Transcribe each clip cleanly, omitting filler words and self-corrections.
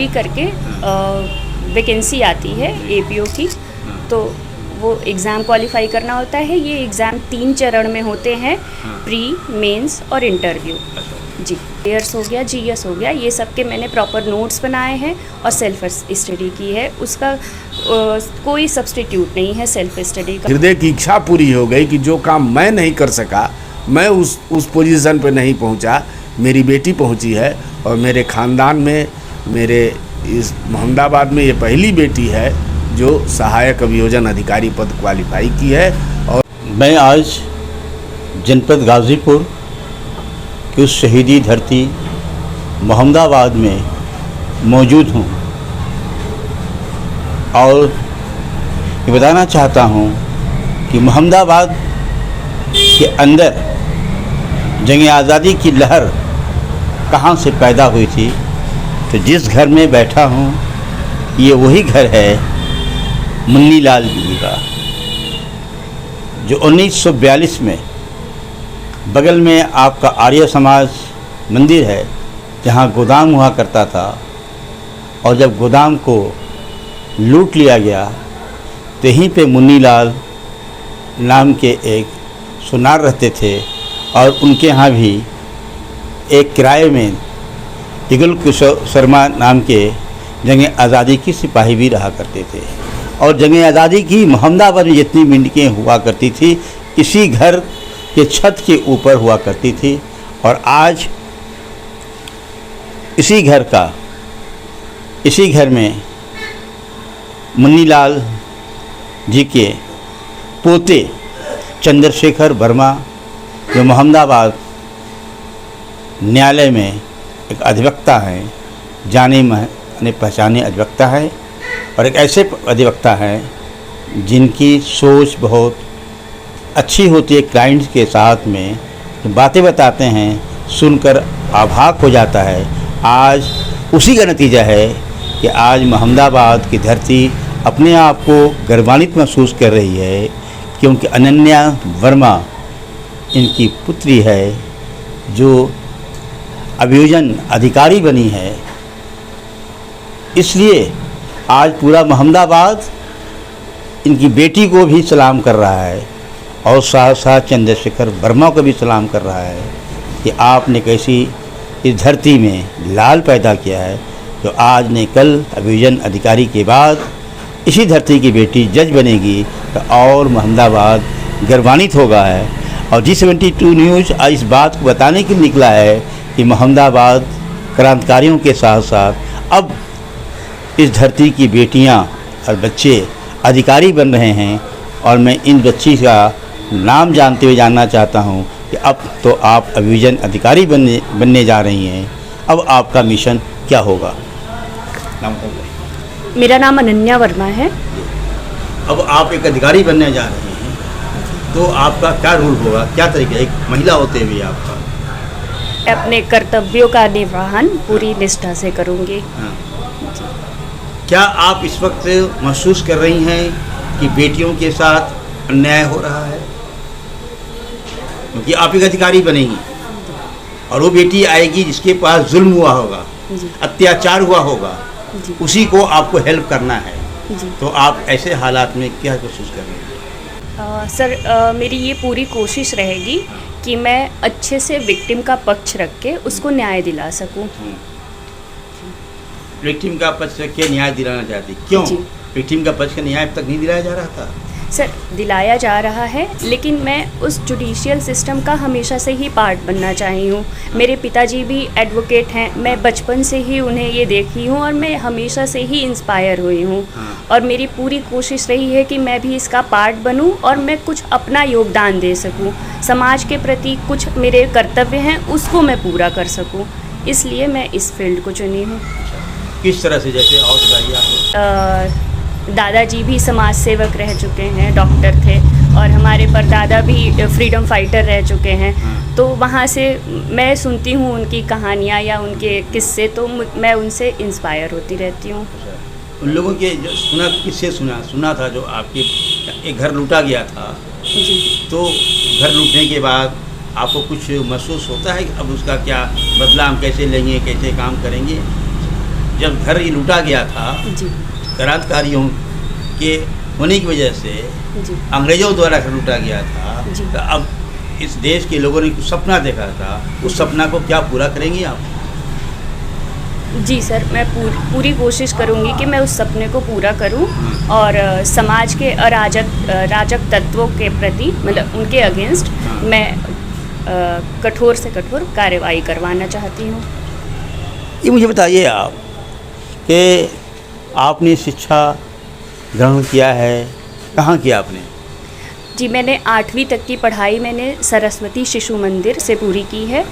AV करके vacancy आती है APO की, तो वो एग्ज़ाम क्वालिफाई करना होता है। ये एग्ज़ाम 3 चरण में होते हैं, प्री, मेंस और इंटरव्यू। जी, एयर्स हो गया, GS हो गया, ये सब के मैंने प्रॉपर नोट्स बनाए हैं और सेल्फ स्टडी की है। उसका कोई सब्स्टिट्यूट नहीं है सेल्फ स्टडी का। हृदय की इच्छा पूरी हो गई कि जो काम मैं नहीं कर सका, मैं उस पोजीशन पे नहीं पहुंचा, मेरी बेटी पहुंची है। और मेरे ख़ानदान में, मेरे इस मोहम्मदाबाद में ये पहली बेटी है जो सहायक अभियोजन अधिकारी पद क्वालिफाई की है। और मैं आज जनपद गाज़ीपुर की उस शहीदी धरती मोहम्मदाबाद में मौजूद हूँ और ये बताना चाहता हूँ कि मोहम्मदाबाद के अंदर जंग आज़ादी की लहर कहाँ से पैदा हुई थी। तो जिस घर में बैठा हूँ ये वही घर है मुन्नी लाल जी का, जो 1942 में बगल में आपका आर्य समाज मंदिर है जहाँ गोदाम हुआ करता था। और जब गोदाम को लूट लिया गया तो यहीं पे मुन्नी लाल नाम के एक सुनार रहते थे और उनके यहाँ भी एक किराए में टिगल किशोर शर्मा नाम के जंग आज़ादी की सिपाही भी रहा करते थे। और जंग आज़ादी की मोहम्मदाबाद में जितनी मिनटें हुआ करती थी इसी घर के छत के ऊपर हुआ करती थी। और आज इसी घर में मुन्नी लाल जी के पोते चंद्रशेखर वर्मा जो मोहम्मदाबाद न्यायालय में एक अधिवक्ता हैं, जाने माने पहचाने अधिवक्ता है और एक ऐसे अधिवक्ता हैं जिनकी सोच बहुत अच्छी होती है। क्लाइंट्स के साथ में बातें बताते हैं, सुनकर अभाग हो जाता है। आज उसी का नतीजा है कि आज मोहम्मदाबाद की धरती अपने आप को गर्वान्वित महसूस कर रही है क्योंकि अनन्या वर्मा इनकी पुत्री है जो अभियोजन अधिकारी बनी है। इसलिए आज पूरा मोहम्मदाबाद इनकी बेटी को भी सलाम कर रहा है और साथ साथ चंद्रशेखर वर्मा को भी सलाम कर रहा है कि आपने कैसी इस धरती में लाल पैदा किया है जो आज ने कल अभियोजन अधिकारी के बाद इसी धरती की बेटी जज बनेगी तो और मोहम्मदाबाद गर्वान्वित होगा है। और G72 न्यूज़ आज इस बात को बताने के लिए निकला है कि मोहम्मदाबाद क्रांतिकारियों के साथ साथ अब इस धरती की बेटियां और बच्चे अधिकारी बन रहे हैं। और मैं इन बच्ची का नाम जानते हुए जानना चाहता हूं कि अब तो आप अभियोजन अधिकारी बनने जा रही हैं, अब आपका मिशन क्या होगा? नाम बताइए। मेरा नाम अनन्या वर्मा है। अब आप एक अधिकारी बनने जा रही हैं तो आपका क्या रूल होगा, क्या तरीका, एक महिला होते हुए आपका? अपने कर्तव्यों का निर्वहन पूरी निष्ठा से करूँगी। हाँ। क्या आप इस वक्त महसूस कर रही हैं कि बेटियों के साथ अन्याय हो रहा है? क्योंकि आप एक अधिकारी बनेंगी और वो बेटी आएगी जिसके पास जुल्म हुआ होगा, अत्याचार हुआ होगा, उसी को आपको हेल्प करना है। तो आप ऐसे हालात में क्या महसूस कर रहे हैं? सर, मेरी ये पूरी कोशिश रहेगी कि मैं अच्छे से विक्टिम का पक्ष रख के उसको न्याय दिला सकूं। विक्टिम का पक्ष रख के न्याय दिलाना चाहती, क्यों? विक्टिम का पक्ष का न्याय अब तक नहीं दिलाया जा रहा था? सर, दिलाया जा रहा है लेकिन मैं उस जुडिशियल सिस्टम का हमेशा से ही पार्ट बनना चाही हूँ। मेरे पिताजी भी एडवोकेट हैं, मैं बचपन से ही उन्हें ये देखी हूँ और मैं हमेशा से ही इंस्पायर हुई हूँ। और मेरी पूरी कोशिश रही है कि मैं भी इसका पार्ट बनूँ और मैं कुछ अपना योगदान दे सकूँ, समाज के प्रति कुछ मेरे कर्तव्य हैं उसको मैं पूरा कर सकूँ, इसलिए मैं इस फील्ड को चुनी हूँ। किस तरह से? जैसे और बताइए। दादाजी भी समाज सेवक रह चुके हैं, डॉक्टर थे, और हमारे परदादा भी फ्रीडम फाइटर रह चुके हैं। तो वहाँ से मैं सुनती हूँ उनकी कहानियाँ या उनके किस्से, तो मैं उनसे इंस्पायर होती रहती हूँ। उन लोगों के जो किस्से सुना था जो आपके एक घर लूटा गया था जी। तो घर लूटने के बाद आपको कुछ महसूस होता है कि अब उसका क्या बदला हम कैसे लेंगे, कैसे काम करेंगे? जब घर ये लूटा गया था जी क्रांतिकारियों के होने की वजह से, जी अंग्रेजों द्वारा घर लूटा गया था, जी। तो अब इस देश के लोगों ने कुछ सपना देखा था, उस सपना को क्या पूरा करेंगी आप? जी सर, मैं पूरी कोशिश करूंगी कि मैं उस सपने को पूरा करूं और समाज के राजक तत्वों के प्रति, मतलब उनके अगेंस्ट मैं कठोर से कठोर कार्रवाई करवाना चाहती हूं। ये मुझे बताइए आप कि आपने शिक्षा ग्रहण किया है, कहाँ किया आपने? जी, मैंने 8वीं तक की पढ़ाई मैंने सरस्वती शिशु मंदिर से पूरी की है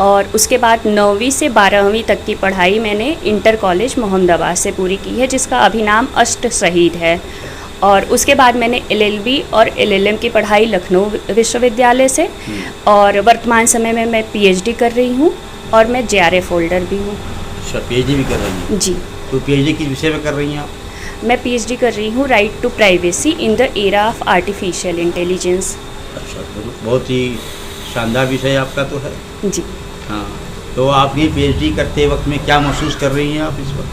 और उसके बाद 9वीं से 12वीं तक की पढ़ाई मैंने इंटर कॉलेज मोहम्मदाबाद से पूरी की है, जिसका अभिनाम अष्ट शहीद है। और उसके बाद मैंने LLB और LLM की पढ़ाई लखनऊ विश्वविद्यालय से और वर्तमान समय में मैं PhD कर रही हूँ और मैं JRF होल्डर भी हूँ। अच्छा, PhD भी कर रही हैं? जी, तो PhD किस विषय में कर रही हैं आप? मैं PhD कर रही हूँ right to privacy in the era of artificial intelligence. अच्छा, तो बहुत ही शानदार विषय आपका तो है। जी, हाँ, तो आप ये PhD करते वक्त में क्या महसूस कर रही हैं आप इस वक्त?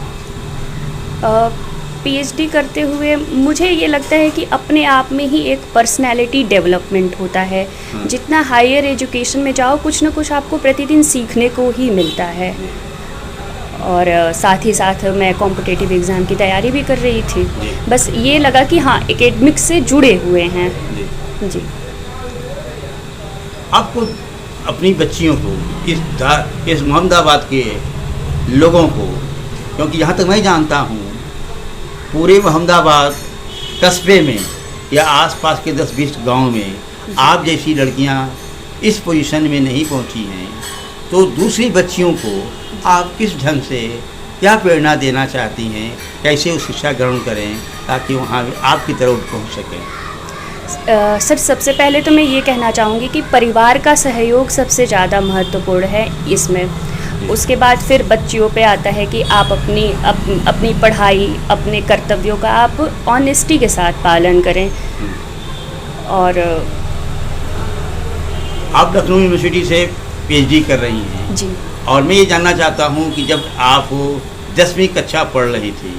PhD करते हुए मुझे ये लगता है कि अपने आप में ही एक पर्सनैलिटी डेवलपमेंट होता है। जितना हायर एजुकेशन में जाओ, कुछ ना कुछ आपको प्रतिदिन सीखने को ही मिलता है। और साथ ही साथ मैं कॉम्पिटिटिव एग्ज़ाम की तैयारी भी कर रही थी। बस ये लगा कि हाँ, एकेडमिक्स से जुड़े हुए हैं। जी, आपको अपनी बच्चियों को इस मोहम्मदाबाद के लोगों को, क्योंकि यहाँ तक मैं जानता हूँ पूरे मोहम्मदाबाद कस्बे में या आसपास के 10-20 गांव में आप जैसी लड़कियाँ इस पोजीशन में नहीं पहुँची हैं, तो दूसरी बच्चियों को आप किस ढंग से क्या प्रेरणा देना चाहती हैं, कैसे वो शिक्षा ग्रहण करें ताकि वहाँ आपकी तरफ पहुँच सकें? सर, सबसे पहले तो मैं ये कहना चाहूँगी कि परिवार का सहयोग सबसे ज़्यादा महत्वपूर्ण है इसमें। उसके बाद फिर बच्चियों पे आता है कि आप अपनी पढ़ाई, अपने कर्तव्यों का आप ऑनेस्टी के साथ पालन करें। और आप लखनऊ यूनिवर्सिटी से PhD कर रही हैं जी, और मैं ये जानना चाहता हूँ कि जब आप 10वीं कक्षा पढ़ रही थी,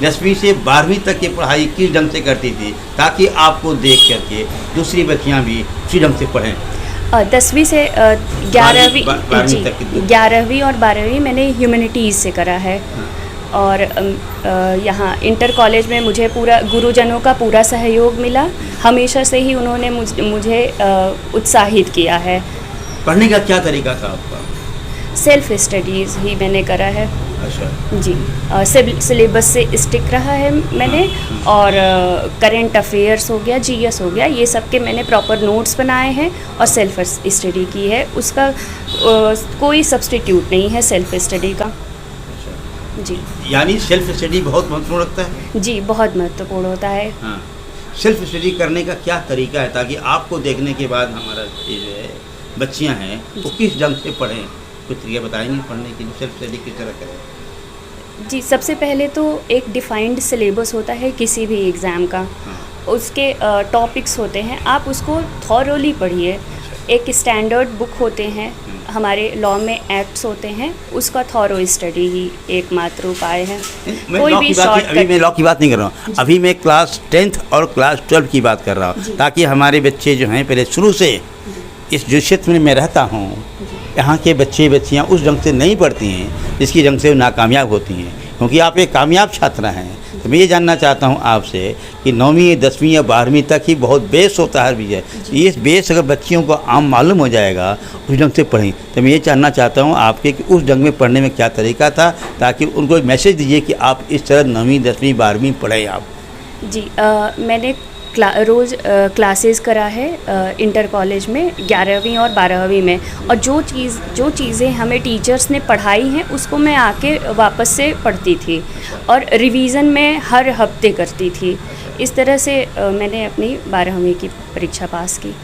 10वीं से 12वीं तक की पढ़ाई किस ढंग से करती थी ताकि आपको देख करके दूसरी बच्चियाँ भी उसी ढंग से पढ़ें? 10वीं से 11वीं, 12वीं तक की 11वीं और 12वीं मैंने ह्यूमैनिटीज़ से करा है। और यहाँ इंटर कॉलेज में मुझे पूरा गुरुजनों का पूरा सहयोग मिला। हमेशा से ही उन्होंने मुझे उत्साहित किया है। पढ़ने का क्या तरीका था आपका? सेल्फ स्टडीज़ ही मैंने करा है। अच्छा जी, सिलेबस से स्टिक रहा है मैंने। और करंट अफेयर्स हो गया, GS हो गया, ये सब के मैंने प्रॉपर नोट्स बनाए हैं और सेल्फ स्टडी की है। उसका कोई सब्स्टिट्यूट नहीं है सेल्फ स्टडी का। जी, यानी सेल्फ स्टडी बहुत महत्वपूर्ण लगता है? जी, बहुत महत्वपूर्ण होता है। हाँ, सेल्फ स्टडी करने का क्या तरीका है ताकि आपको देखने के बाद हमारा ये जो है बच्चियाँ हैं वो किस ढंग से पढ़ें? कुछ तरीका बताएंगे पढ़ने के लिए, सेल्फ स्टडी किस तरह करें? जी, सबसे पहले तो एक डिफाइंड सिलेबस होता है किसी भी एग्ज़ाम का। उसके टॉपिक्स होते हैं, आप उसको थॉरोली पढ़िए। एक स्टैंडर्ड बुक होते हैं, हमारे लॉ में एक्ट्स होते हैं, उसका थॉरो स्टडी ही एकमात्र उपाय है। कोई भी अभी मैं लॉ की बात नहीं कर रहा हूँ, अभी मैं क्लास 10th और क्लास 12 की बात कर रहा हूँ ताकि हमारे बच्चे जो हैं पहले शुरू से इस जो क्षेत्र में मैं रहता हूँ यहाँ के बच्चियाँ उस ढंग से नहीं पढ़ती हैं जिसकी ढंग से वो नाकामयाब होती हैं, क्योंकि आप एक कामयाब छात्रा हैं। तो मैं ये जानना चाहता हूँ आपसे कि 9वीं 10वीं या 12वीं तक ही बहुत बेस होता है विजय। ये बेस अगर बच्चियों को आम मालूम हो जाएगा उस ढंग से पढ़ें, तो मैं ये जानना चाहता हूँ आपके कि उस ढंग में पढ़ने में क्या तरीका था ताकि उनको एक मैसेज दीजिए कि आप इस तरह 9वीं 10वीं 12वीं पढ़ें आप। जी, मैंने रोज़ क्लासेस करा है इंटर कॉलेज में 11वीं और 12वीं में। और जो चीज़ें हमें टीचर्स ने पढ़ाई हैं उसको मैं आके वापस से पढ़ती थी और रिवीज़न में हर हफ्ते करती थी। इस तरह से मैंने अपनी 12वीं की परीक्षा पास की।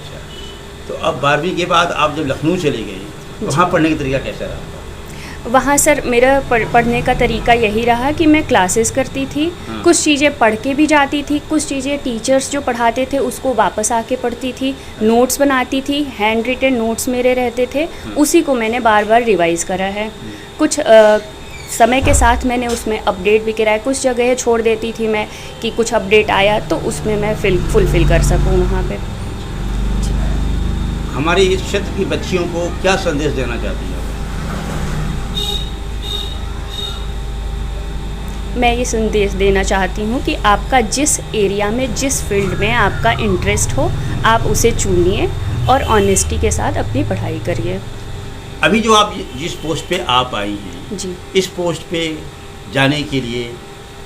तो अब 12वीं के बाद आप जब लखनऊ चले गए तो वहाँ पढ़ने का तरीका कैसा रहा? वहाँ सर मेरा पढ़ने का तरीका यही रहा कि मैं क्लासेस करती थी। कुछ चीज़ें पढ़ के भी जाती थी, कुछ चीज़ें टीचर्स जो पढ़ाते थे उसको वापस आके पढ़ती थी, नोट्स बनाती थी, हैंड रिटन नोट्स मेरे रहते थे, उसी को मैंने बार बार रिवाइज़ करा है। कुछ समय के साथ मैंने उसमें अपडेट भी कराया, कुछ जगह छोड़ देती थी मैं कि कुछ अपडेट आया तो उसमें मैं फुलफ़िल कर सकूँ वहाँ पे। हमारे इस क्षेत्र की बच्चियों को क्या संदेश देना चाहती हैं? मैं ये संदेश देना चाहती हूँ कि आपका जिस एरिया में, जिस फील्ड में आपका इंटरेस्ट हो, आप उसे चुनिए और ऑनेस्टी के साथ अपनी पढ़ाई करिए। अभी जो आप जिस पोस्ट पे आप आई हैं, जी, इस पोस्ट पे जाने के लिए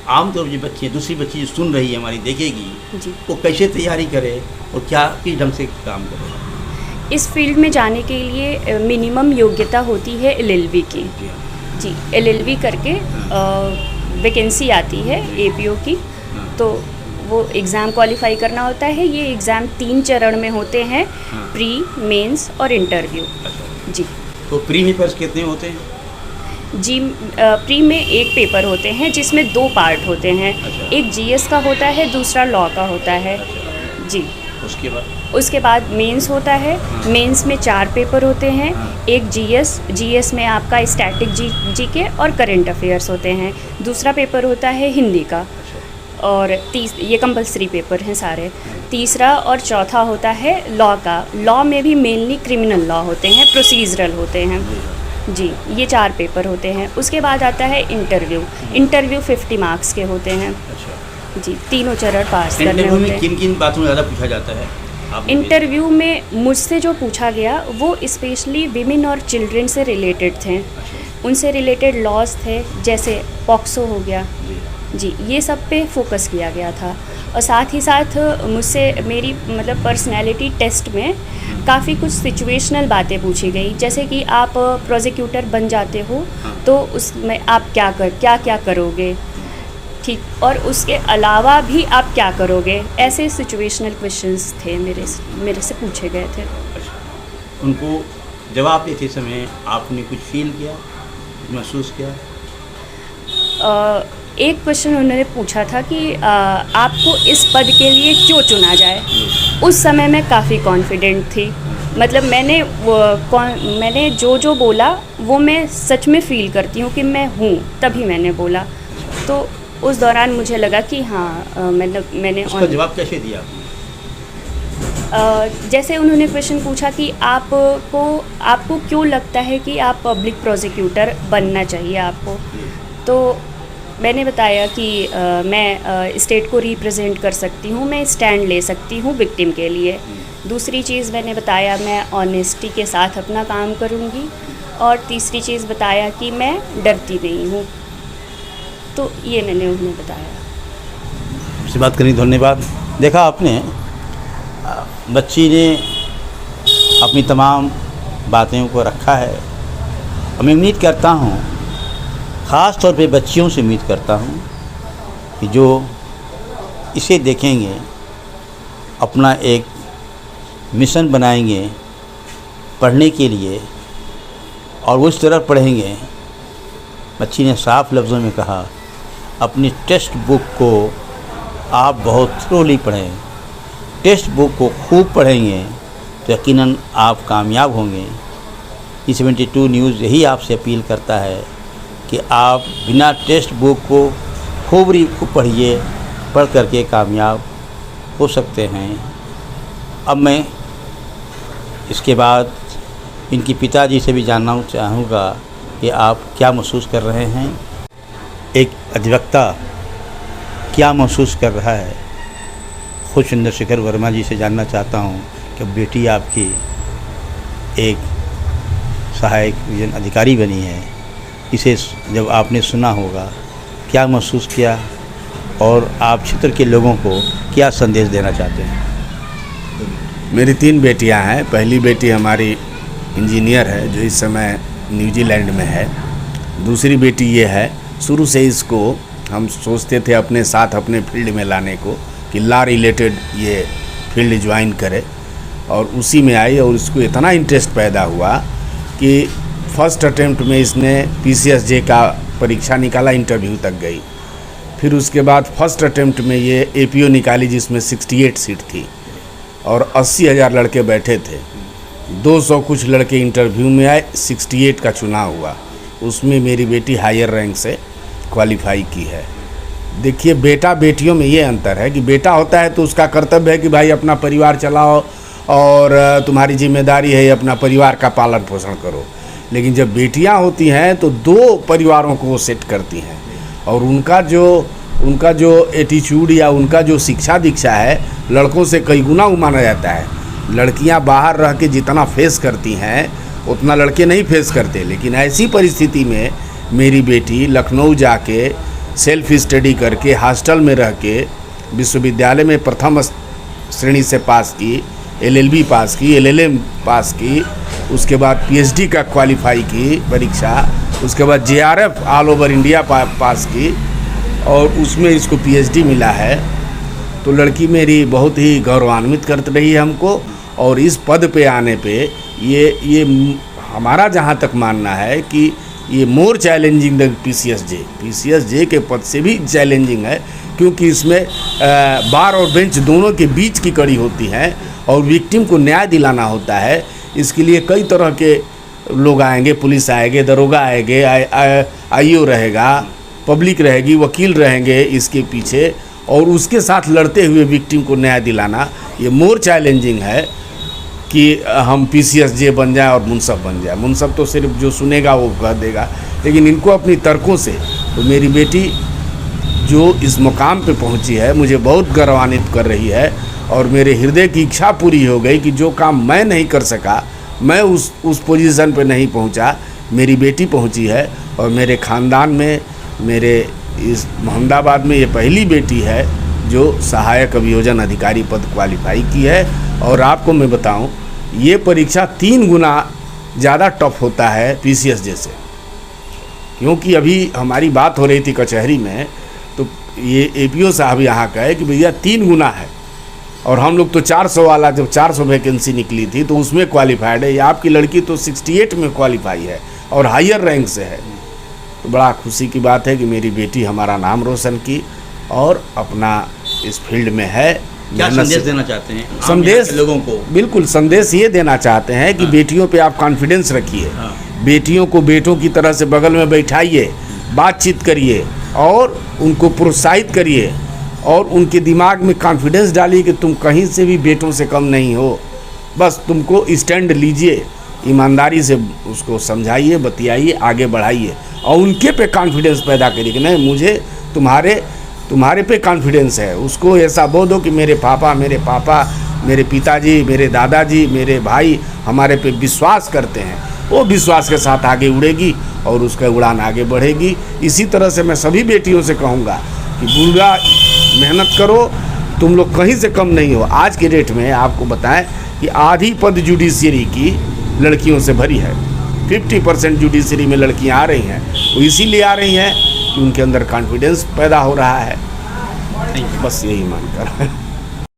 आमतौर पर जो बच्चे, दूसरी बच्ची जो सुन रही है हमारी, देखेगी, जी। वो कैसे तैयारी करे और क्या किस ढंग से काम करे? इस फील्ड में जाने के लिए मिनिमम योग्यता होती है LLB की। जी हाँ। जी, LLB करके वैकेंसी आती है APO की, तो वो एग्ज़ाम क्वालिफाई करना होता है। ये एग्ज़ाम 3 चरण में होते हैं, प्री, मेंस और इंटरव्यू। अच्छा, जी तो प्री में पेपर्स कितने होते हैं? जी, प्री में 1 पेपर होते हैं जिसमें 2 पार्ट होते हैं। अच्छा। एक GS का होता है, दूसरा लॉ का होता है। अच्छा, जी, उसके बाद मेंस होता है। मेंस में 4 पेपर होते हैं। एक GS में आपका स्टैटिक जीके और करंट अफेयर्स होते हैं। दूसरा पेपर होता है हिंदी का, और ये कंपलसरी पेपर हैं सारे। तीसरा और चौथा होता है लॉ का। लॉ में भी मेनली क्रिमिनल लॉ होते हैं, प्रोसीजरल होते हैं। जी, ये 4 पेपर होते हैं। उसके बाद आता है इंटरव्यू 50 मार्क्स के होते हैं। अच्छा, जी, तीनों चरण पास करने इंटरव्यू होते में हैं। किन किन बातों में ज़्यादा पूछा जाता है? इंटरव्यू में मुझसे जो पूछा गया वो स्पेशली विमेन और चिल्ड्रन से रिलेटेड थे। उनसे रिलेटेड लॉज थे, जैसे पॉक्सो हो गया। जी, ये सब पे फोकस किया गया था। और साथ ही साथ मुझसे मेरी मतलब पर्सनैलिटी टेस्ट में काफ़ी कुछ सिचुएशनल बातें पूछी गई, जैसे कि आप प्रोसिक्यूटर बन जाते हो तो उसमें आप क्या करोगे, ठीक, और उसके अलावा भी आप क्या करोगे, ऐसे सिचुएशनल क्वेश्चंस थे मेरे से पूछे गए थे। अच्छा, उनको जवाब देते समय आपने कुछ फील किया, महसूस किया? एक क्वेश्चन उन्होंने पूछा था कि आपको इस पद के लिए क्यों चुना जाए। उस समय मैं काफ़ी कॉन्फिडेंट थी, मतलब मैंने जो बोला वो मैं सच में फ़ील करती हूँ कि मैं हूँ, तभी मैंने बोला। तो उस दौरान मुझे लगा कि हाँ, मैंने उसका जवाब कैसे दिया? जैसे उन्होंने क्वेश्चन पूछा कि आपको क्यों लगता है कि आप पब्लिक प्रोसिक्यूटर बनना चाहिए आपको, तो मैंने बताया कि मैं स्टेट को रिप्रेजेंट कर सकती हूँ, मैं स्टैंड ले सकती हूँ विक्टिम के लिए। दूसरी चीज़ मैंने बताया, मैं ऑनेस्टी के साथ अपना काम करूँगी। और तीसरी चीज़ बताया कि मैं डरती नहीं हूँ। तो ये मैंने उन्हें बताया। आपसे बात करने धन्यवाद। देखा आपने, बच्ची ने अपनी तमाम बातों को रखा है। मैं उम्मीद करता हूँ, ख़ास तौर पे बच्चियों से उम्मीद करता हूँ कि जो इसे देखेंगे, अपना एक मिशन बनाएंगे पढ़ने के लिए और उस तरह पढ़ेंगे। बच्ची ने साफ लफ्ज़ों में कहा, अपनी टेक्स्ट बुक को आप बहुत थ्रोली पढ़ें। टेक्स्ट बुक को खूब पढ़ेंगे तो यकीनन आप कामयाब होंगे। E72 न्यूज़ यही आपसे अपील करता है कि आप बिना टेक्स्ट बुक को खूब पढ़िए, पढ़ करके कामयाब हो सकते हैं। अब मैं इसके बाद इनके पिताजी से भी जानना चाहूँगा कि आप क्या महसूस कर रहे हैं। एक अधिवक्ता क्या महसूस कर रहा है। खुद चंद्रशेखर वर्मा जी से जानना चाहता हूँ कि बेटी आपकी एक सहायक विजन अधिकारी बनी है, इसे जब आपने सुना होगा क्या महसूस किया और आप क्षेत्र के लोगों को क्या संदेश देना चाहते हैं? मेरी 3 बेटियां हैं। पहली बेटी हमारी इंजीनियर है जो इस समय न्यूजीलैंड में है। दूसरी बेटी ये है, शुरू से इसको हम सोचते थे अपने साथ अपने फील्ड में लाने को कि लॉ रिलेटेड ये फील्ड ज्वाइन करे, और उसी में आई और उसको इतना इंटरेस्ट पैदा हुआ कि फर्स्ट अटेम्प्ट में इसने PCSJ का परीक्षा निकाला, इंटरव्यू तक गई। फिर उसके बाद फर्स्ट अटेम्प्ट में ये APO निकाली जिसमें 68 सीट थी और 80,000 लड़के बैठे थे। 200 कुछ लड़के इंटरव्यू में आए, 68 का चुनाव हुआ। उसमें मेरी बेटी हायर रैंक से क्वालिफाई की है। देखिए, बेटा बेटियों में ये अंतर है कि बेटा होता है तो उसका कर्तव्य है कि भाई अपना परिवार चलाओ और तुम्हारी जिम्मेदारी है अपना परिवार का पालन पोषण करो। लेकिन जब बेटियां होती हैं तो दो परिवारों को वो सेट करती हैं और उनका जो एटीट्यूड या उनका जो शिक्षा दीक्षा है लड़कों से कई गुना माना जाता है। लड़कियां बाहर रह के जितना फेस करती हैं उतना लड़के नहीं फेस करते। लेकिन ऐसी परिस्थिति में मेरी बेटी लखनऊ जाके सेल्फ स्टडी करके हॉस्टल में रह के विश्वविद्यालय में प्रथम श्रेणी से पास की, LLB पास की, LLM पास की, उसके बाद PhD का क्वालिफाई की परीक्षा, उसके बाद JRF ऑल ओवर इंडिया पास की और उसमें इसको PhD मिला है। तो लड़की मेरी बहुत ही गौरवान्वित करती रही है हमको और इस पद पे आने पे ये हमारा जहाँ तक मानना है कि ये मोर चैलेंजिंग द PCSJ के पद से भी चैलेंजिंग है, क्योंकि इसमें बार और बेंच दोनों के बीच की कड़ी होती है और विक्टिम को न्याय दिलाना होता है। इसके लिए कई तरह के लोग आएंगे, पुलिस आएंगे, दरोगा आएंगे, IO रहेगा, पब्लिक रहेगी, वकील रहेंगे इसके पीछे और उसके साथ लड़ते हुए विक्टिम को न्याय दिलाना ये मोर चैलेंजिंग है कि हम PCSJ बन जाए और मुनसब बन जाए। मुनसब तो सिर्फ जो सुनेगा वो कह देगा, लेकिन इनको अपनी तर्कों से तो मेरी बेटी जो इस मुकाम पे पहुंची है मुझे बहुत गौरवान्वित कर रही है और मेरे हृदय की इच्छा पूरी हो गई कि जो काम मैं नहीं कर सका, मैं उस पोजीशन पे नहीं पहुंचा, मेरी बेटी पहुंची है। और मेरे ख़ानदान में मेरे इस मोहम्मदाबाद में ये पहली बेटी है जो सहायक अभियोजन अधिकारी पद क्वालिफाई की है। और आपको मैं बताऊं, ये परीक्षा 3 गुना ज़्यादा टफ होता है PCSJ से, क्योंकि अभी हमारी बात हो रही थी कचहरी में तो ये APO साहब यहाँ कहे कि भैया 3 गुना है और हम लोग तो 400 वाला, जब 400 वैकेंसी निकली थी तो उसमें क्वालिफाइड है। ये आपकी लड़की तो 68 में क्वालिफाई है और हायर रैंक से है। तो बड़ा खुशी की बात है कि मेरी बेटी हमारा नाम रोशन की और अपना इस फील्ड में है। क्या संदेश देना चाहते हैं संदेश लोगों को? बिल्कुल संदेश ये देना चाहते हैं कि बेटियों पे आप कॉन्फिडेंस रखिए, बेटियों को बेटों की तरह से बगल में बैठाइए, बातचीत करिए और उनको प्रोत्साहित करिए और उनके दिमाग में कॉन्फिडेंस डालिए कि तुम कहीं से भी बेटों से कम नहीं हो। बस तुमको स्टैंड लीजिए, ईमानदारी से उसको समझाइए, बतियाइए, आगे बढ़ाइए और उनके पे कॉन्फिडेंस पैदा करिए कि नहीं, मुझे तुम्हारे पे कॉन्फिडेंस है। उसको ऐसा बोल दो कि मेरे पापा, मेरे पिताजी, मेरे दादाजी, मेरे भाई हमारे पे विश्वास करते हैं। वो विश्वास के साथ आगे उड़ेगी और उसका उड़ान आगे बढ़ेगी। इसी तरह से मैं सभी बेटियों से कहूँगा कि पूरा मेहनत करो, तुम लोग कहीं से कम नहीं हो। आज के डेट में आपको बताएं कि आधी पद जुडिशरी की लड़कियों से भरी है। 50% जुडिशरी में लड़कियां आ रही हैं, वो इसीलिए आ रही हैं कि उनके अंदर कॉन्फिडेंस पैदा हो रहा है। बस यही मानकर